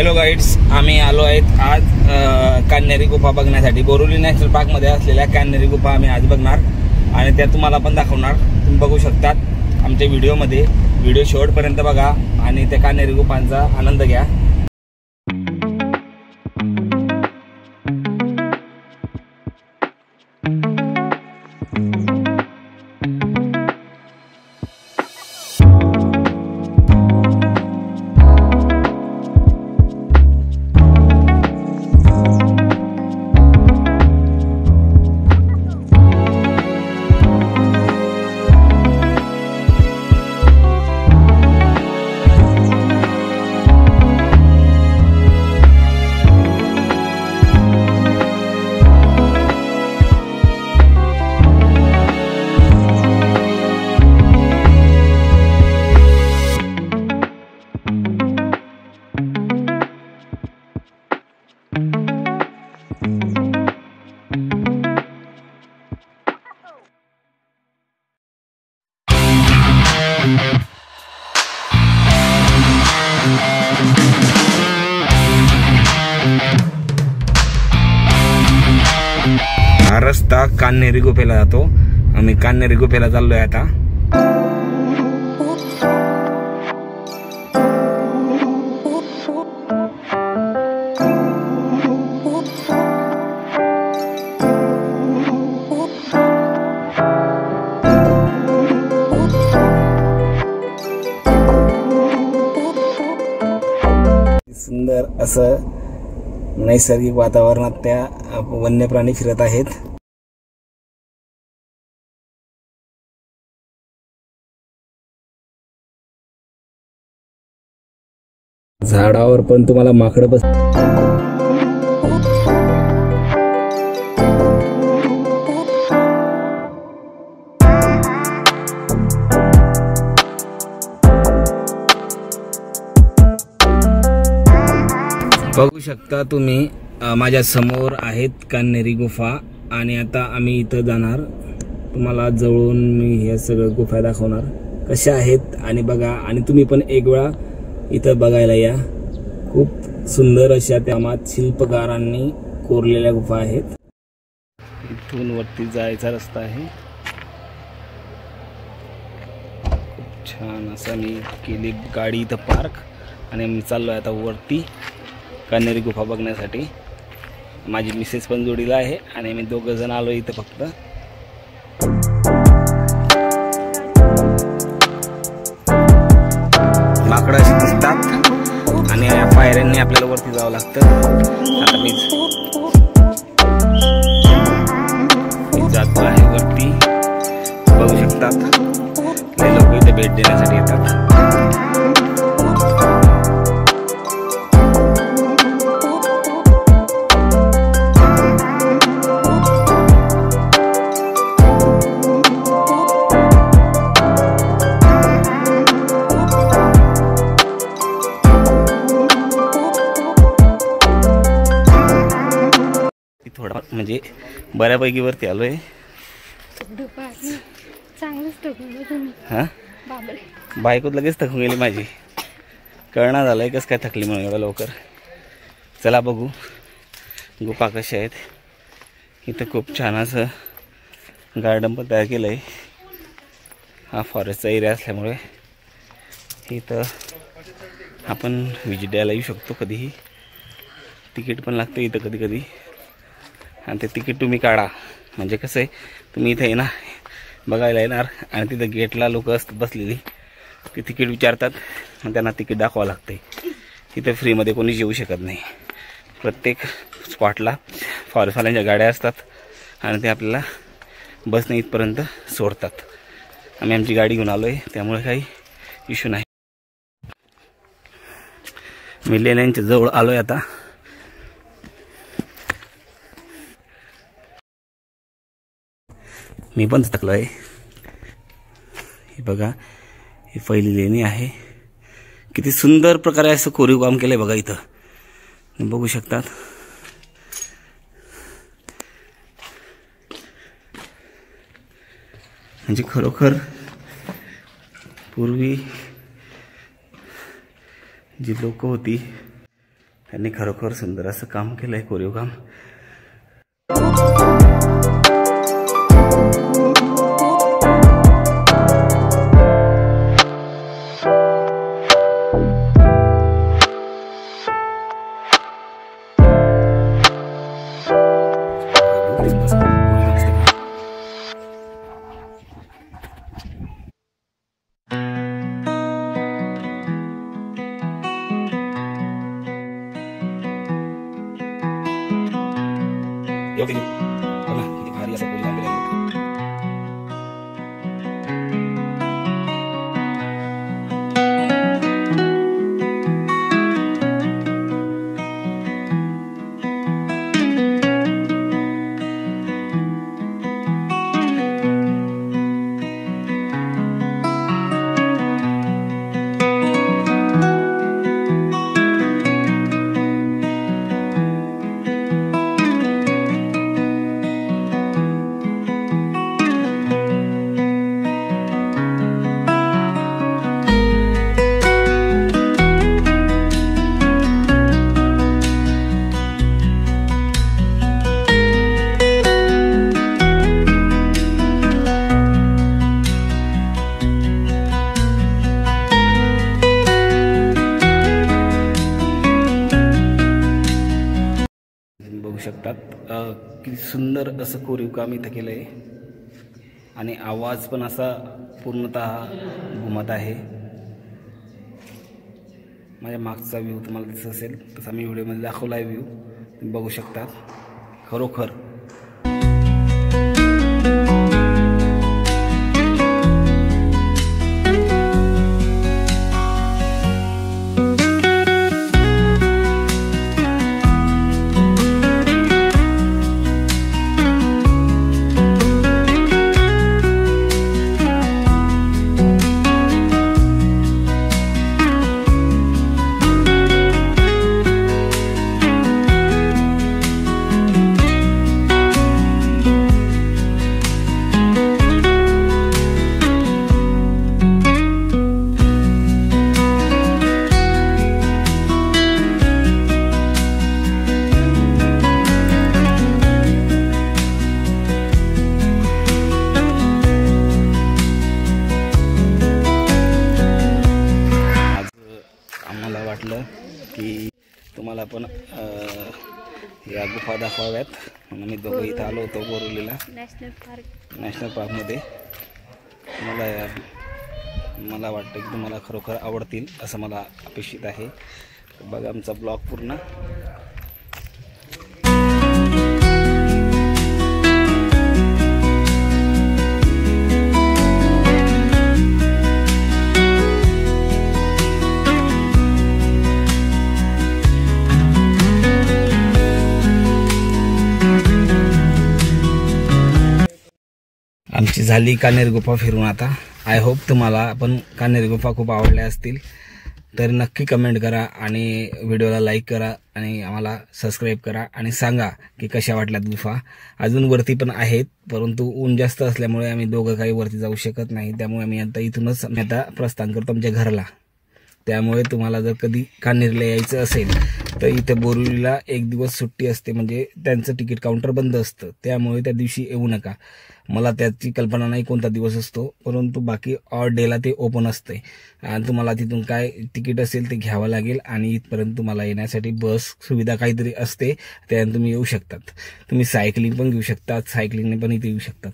Hello guides, आम्ही आलो आहेत आज कान्हेरी गुफा बघण्यासाठी। बोरिवली नॅशनल पार्कमध्ये असलेल्या कान्हेरी गुफा आम्ही आज बघणार आणि त्या तुम्हाला पण दाखवणार। तुम्ही बघू शकतात आमच्या व्हिडिओमध्ये। व्हिडिओ शेवटपर्यंत बघा आणि त्या कान्हेरी गुफांचा आनंद घ्या। हा रस्ता कान्हेरी गुफेला जातो। आम्ही कान्हेरी गुफेला चाललोय आता। सुंदर असं नैसर्गिक वातावरणात त्या वन्य प्राणी फिरत आहेत। झाडावर पण तुम्हाला माकड बस बघू शकता तुम्ही। माझ्या समोर आहेत कान्हेरी गुफा आणि आता आम्ही इथं जाणार। तुम्हाला जवळून मी हे सगळं गुफा दाखवणार कशा आहेत आणि बघा। आणि तुम्ही पण एक वेळा इथं बघायला या। खूप सुंदर अशा त्यामात शिल्पकारांनी कोरलेल्या गुफा आहेत। इथून वरती जायचा रस्ता आहे। खूप छान असं मी केली गाडी इथं पार्क आणि मी चाललोय आता वरती कान्हेरी गुफा बघण्यासाठी। माझी मिसेस पण जोडीला आहे आणि मी दोघं जण आलो इथं फक्त। माकडं अशी दिसतात आणि या पायऱ्यांनी आपल्याला वरती जावं लागतं। आता मी जातो आहे वरती। बघू शकतात लय लोक इथे भेट देण्यासाठी येतात। थोडा म्हणजे बऱ्यापैकी वरती आलोय। हा बायको लगेच थकून गेली माझी। कळना झालंय कस काय थकली म्हणून एवढं लवकर। चला बघू गुफा कशा आहेत। इथं खूप छान असं गार्डन पण तयार केलंय। हा फॉरेस्टचा एरिया असल्यामुळे इथं आपण व्हिजिट द्यायला येऊ शकतो कधीही। तिकीट पण लागतं इथं कधी कधी आणि ते तिकीट तुम्ही काढा। म्हणजे कसं आहे तुम्ही इथे येणार बघायला येणार आणि तिथं गेटला लोक असतात बसलेली, ते तिकीट विचारतात आणि त्यांना तिकीट दाखवावं लागते। तिथे फ्रीमध्ये कोणीच येऊ शकत नाही। प्रत्येक स्पॉटला फॉरेस्टवाल्यांच्या गाड्या असतात आणि ते आपल्याला बसने इथपर्यंत सोडतात। आम्ही आमची गाडी घेऊन आलो आहे त्यामुळे काही इश्यू नाही। मी लेण्यांच्या जवळ आलो आहे आता। मी पण थकलो आहे। हे बघा ही पहिली लेणी आहे। किती सुंदर प्रकारे असं कोरीव काम केलंय बघा इथं बघू शकतात। म्हणजे खरोखर पूर्वी जी लोक होती त्यांनी खरोखर सुंदर असं काम केलं आहे, कोरीव काम. योगी बघा किती भारी असं कोरीव काम केलं आहे. बघू शकतात किती सुंदर असं कोरीव काम इथं केलं आहे आणि आवाज पण असा पूर्णतः घुमत आहे. माझ्या मागचा व्ह्यू तुम्हाला दिसत असेल तसा मी व्हिडिओमध्ये दाखवला आहे व्ह्यू, तुम्ही बघू शकतात. खरोखर की तुम्हाला पण या गुफा दाखवाव्यात म्हणून मी दोघं इथं आलो होतो बोरिवलीला नॅशनल पार्कमध्ये. मला वाटतं की तुम्हाला खरोखर आवडतील असं मला अपेक्षित आहे. बघा आमचा ब्लॉग पूर्ण. आमची झाली कान्हेर गुफा फिरून आता. आय होप तुम्हाला पण कान्हेर गुफा खूप आवडल्या असतील, तर नक्की कमेंट करा आणि व्हिडिओला लाईक करा आणि आम्हाला सबस्क्राईब करा आणि सांगा की कशा वाटल्यात गुफा. अजून वरती पण आहेत, परंतु ऊन जास्त असल्यामुळे आम्ही दोघं काही वरती जाऊ शकत नाही. त्यामुळे आम्ही आता इथूनच प्रस्थान करतो आमच्या घराला. त्यामुळे तुम्हाला जर कधी कान्हेरला यायचं असेल तर इथे बोरिवलीला एक दिवस सुट्टी असते, म्हणजे त्यांचं तिकीट काउंटर बंद असतं. त्यामुळे त्या दिवशी येऊ नका. मला त्याची कल्पना नाही कोणता दिवस असतो, परंतु बाकी ऑड डेला ते ओपन असते आणि तुम्हाला तिथून काय तिकीट असेल ते घ्यावं लागेल आणि इथपर्यंत तुम्हाला येण्यासाठी बस सुविधा काहीतरी असते, त्याने तुम्ही येऊ शकतात. तुम्ही सायकलिंग पण घेऊ शकतात, सायकलिंगने पण इथे येऊ शकतात.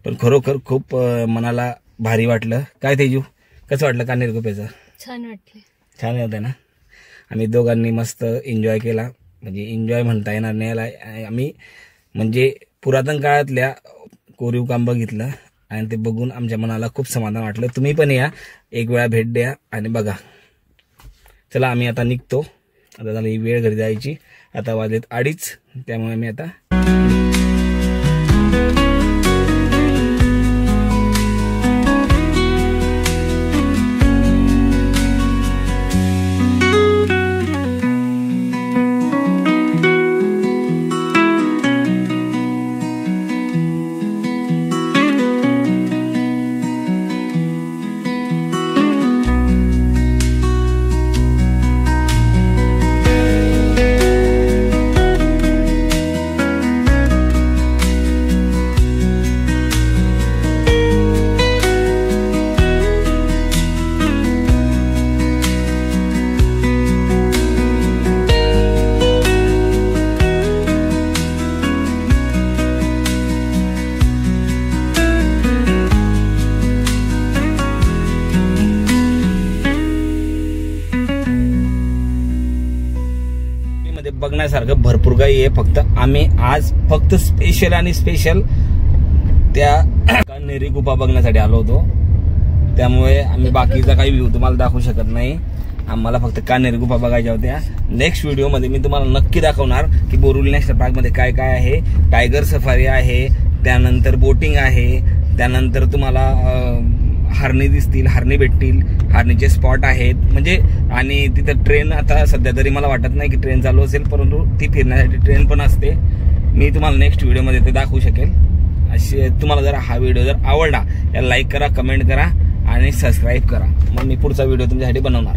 पण खरोखर खूप मनाला भारी वाटलं. काय तेजू, कसं वाटलं कान्हेर गुफेचं? छान वाटलं. छान होतं ना. आम्ही दोघांनी मस्त एन्जॉय केला, म्हणजे एन्जॉय म्हणता येणार नाही. आम्ही म्हणजे पुरातन काळातल्या कोरीव काम बघितलं आणि ते बघून आमच्या मनाला खूप समाधान वाटलं. तुम्ही पण या, एक वेळा भेट द्या आणि बघा. चला आम्ही आता निघतो. आता झाली वेळ घरी जायची, आता वाजलेत 2:30, त्यामुळे मी आता बघण्यासारखं भरपूर काही आहे. फक्त आम्ही आज फक्त स्पेशल आणि स्पेशल त्या कान्हेरी गुफा बघण्यासाठी आलो होतो. त्यामुळे आम्ही बाकीचा काही व्ह्यू तुम्हाला दाखवू शकत नाही. आम्हाला फक्त कान्हेरी गुफा बघायच्या होत्या. नेक्स्ट व्हिडिओमध्ये मी तुम्हाला नक्की दाखवणार की बोरिवली नॅशनल पार्कमध्ये काय काय आहे. टायगर सफारी आहे, त्यानंतर बोटिंग आहे, त्यानंतर तुम्हाला हरणी दिसतील, हरणी भेटतील, हरणीचे स्पॉट आहेत म्हणजे. आणि तिथं ट्रेन आता सध्या तरी मला वाटत नाही की ट्रेन चालू असेल, परंतु ती फिरण्यासाठी ट्रेन पण असते. मी तुम्हाला नेक्स्ट व्हिडिओमध्ये ते दाखवू शकेल. अशी तुम्हाला जर हा व्हिडिओ जर आवडला याला लाईक करा, कमेंट करा आणि सबस्क्राईब करा. मग मी पुढचा व्हिडिओ तुमच्यासाठी बनवणार.